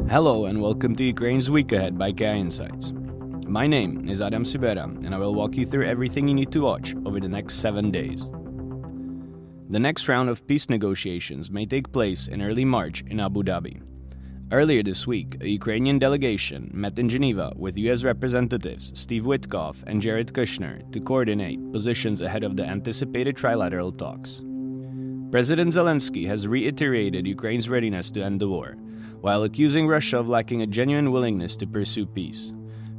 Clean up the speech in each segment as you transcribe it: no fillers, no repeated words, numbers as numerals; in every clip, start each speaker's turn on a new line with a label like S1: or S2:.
S1: Hello and welcome to Ukraine's Week Ahead by KI Insights. My name is Adam Sibera and I will walk you through everything you need to watch over the next 7 days. The next round of peace negotiations may take place in early March in Abu Dhabi. Earlier this week, a Ukrainian delegation met in Geneva with US Representatives Steve Witkoff and Jared Kushner to coordinate positions ahead of the anticipated trilateral talks. President Zelensky has reiterated Ukraine's readiness to end the war, while accusing Russia of lacking a genuine willingness to pursue peace.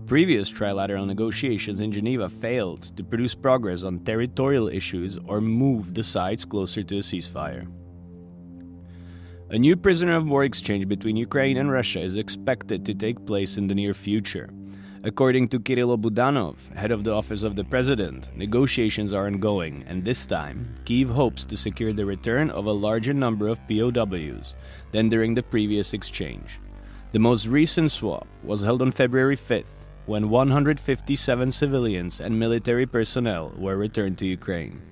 S1: Previous trilateral negotiations in Geneva failed to produce progress on territorial issues or move the sides closer to a ceasefire. A new prisoner of war exchange between Ukraine and Russia is expected to take place in the near future. According to Kirill Budanov, head of the Office of the President, negotiations are ongoing, and this time, Kyiv hopes to secure the return of a larger number of POWs than during the previous exchange. The most recent swap was held on February 5th, when 157 civilians and military personnel were returned to Ukraine.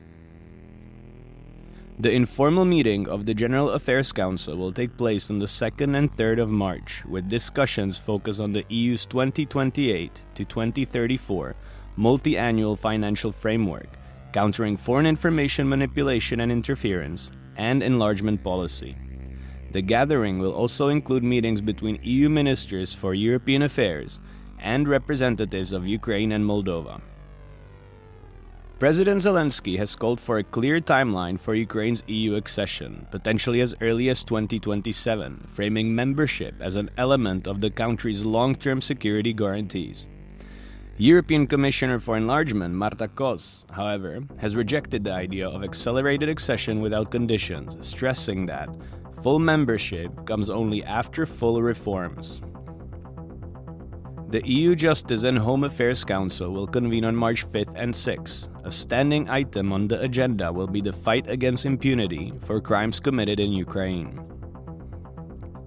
S1: The informal meeting of the General Affairs Council will take place on the 2nd and 3rd of March, with discussions focused on the EU's 2028 to 2034 multi-annual financial framework, countering foreign information manipulation and interference, and enlargement policy. The gathering will also include meetings between EU ministers for European affairs and representatives of Ukraine and Moldova. President Zelensky has called for a clear timeline for Ukraine's EU accession, potentially as early as 2027, framing membership as an element of the country's long-term security guarantees. European Commissioner for Enlargement Marta Kos, however, has rejected the idea of accelerated accession without conditions, stressing that full membership comes only after full reforms. The EU Justice and Home Affairs Council will convene on March 5th and 6th. A standing item on the agenda will be the fight against impunity for crimes committed in Ukraine.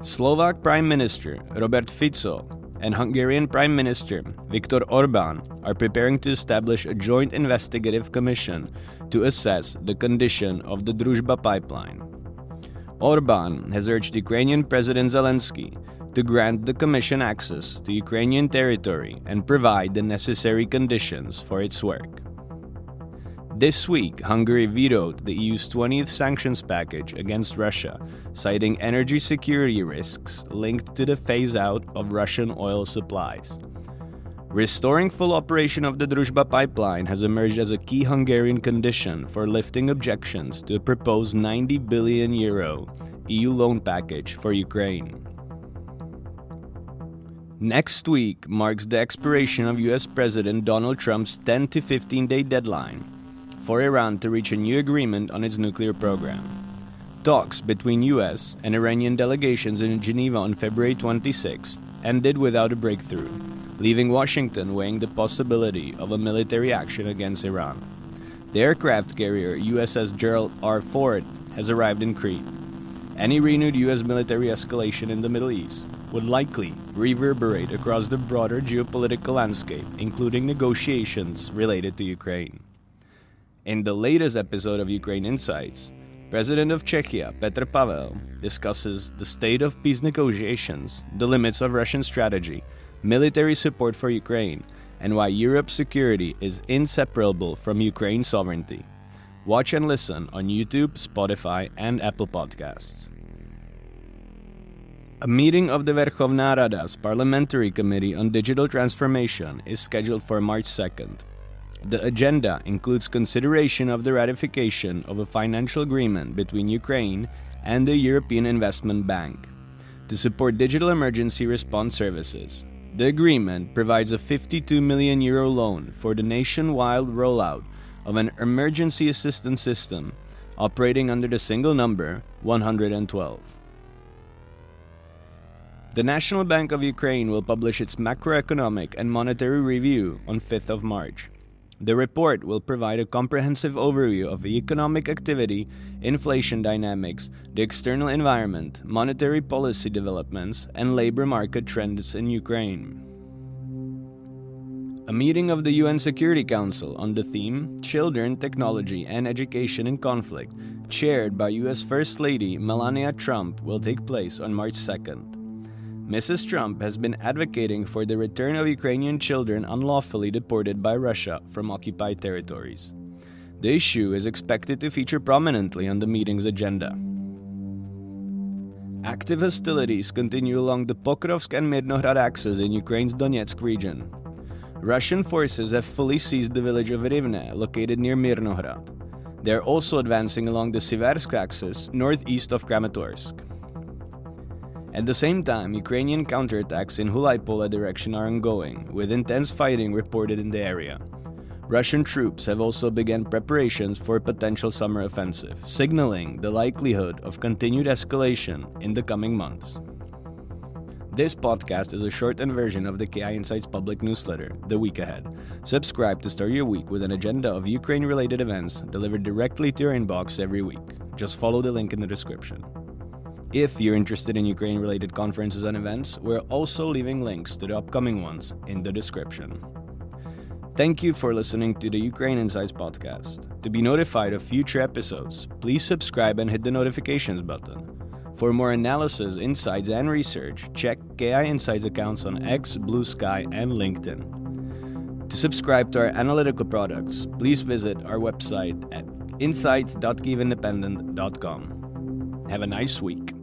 S1: Slovak Prime Minister Robert Fico and Hungarian Prime Minister Viktor Orbán are preparing to establish a joint investigative commission to assess the condition of the Druzhba pipeline. Orbán has urged Ukrainian President Zelensky to grant the Commission access to Ukrainian territory and provide the necessary conditions for its work. This week, Hungary vetoed the EU's 20th sanctions package against Russia, citing energy security risks linked to the phase-out of Russian oil supplies. Restoring full operation of the Druzhba pipeline has emerged as a key Hungarian condition for lifting objections to a proposed €90 billion EU loan package for Ukraine. Next week marks the expiration of US President Donald Trump's 10 to 15-day deadline for Iran to reach a new agreement on its nuclear program. Talks between US and Iranian delegations in Geneva on February 26th ended without a breakthrough, leaving Washington weighing the possibility of a military action against Iran. The aircraft carrier USS Gerald R. Ford has arrived in Crete. Any renewed US military escalation in the Middle East would likely reverberate across the broader geopolitical landscape, including negotiations related to Ukraine. In the latest episode of Ukraine Insights, President of Czechia Petr Pavel discusses the state of peace negotiations, the limits of Russian strategy, military support for Ukraine, and why Europe's security is inseparable from Ukraine's sovereignty. Watch and listen on YouTube, Spotify, and Apple Podcasts. A meeting of the Verkhovna Rada's Parliamentary Committee on Digital Transformation is scheduled for March 2nd. The agenda includes consideration of the ratification of a financial agreement between Ukraine and the European Investment Bank to support digital emergency response services. The agreement provides a €52 million loan for the nationwide rollout of an emergency assistance system operating under the single number 112. The National Bank of Ukraine will publish its macroeconomic and monetary review on 5th of March. The report will provide a comprehensive overview of economic activity, inflation dynamics, the external environment, monetary policy developments, and labor market trends in Ukraine. A meeting of the UN Security Council on the theme Children, Technology, and Education in Conflict, chaired by US First Lady Melania Trump, will take place on March 2nd. Mrs. Trump has been advocating for the return of Ukrainian children unlawfully deported by Russia from occupied territories. The issue is expected to feature prominently on the meeting's agenda. Active hostilities continue along the Pokrovsk and Mirnohrad axes in Ukraine's Donetsk region. Russian forces have fully seized the village of Rivne, located near Mirnohrad. They are also advancing along the Siversk axis, northeast of Kramatorsk. At the same time, Ukrainian counterattacks in Hulaypola direction are ongoing, with intense fighting reported in the area. Russian troops have also begun preparations for a potential summer offensive, signaling the likelihood of continued escalation in the coming months. This podcast is a shortened version of the KI Insights public newsletter, The Week Ahead. Subscribe to start your week with an agenda of Ukraine-related events delivered directly to your inbox every week. Just follow the link in the description. If you're interested in Ukraine-related conferences and events, we're also leaving links to the upcoming ones in the description. Thank you for listening to the Ukraine Insights podcast. To be notified of future episodes, please subscribe and hit the notifications button. For more analysis, insights, and research, check KI Insights accounts on X, Blue Sky, and LinkedIn. To subscribe to our analytical products, please visit our website at insights.kyivindependent.com. Have a nice week.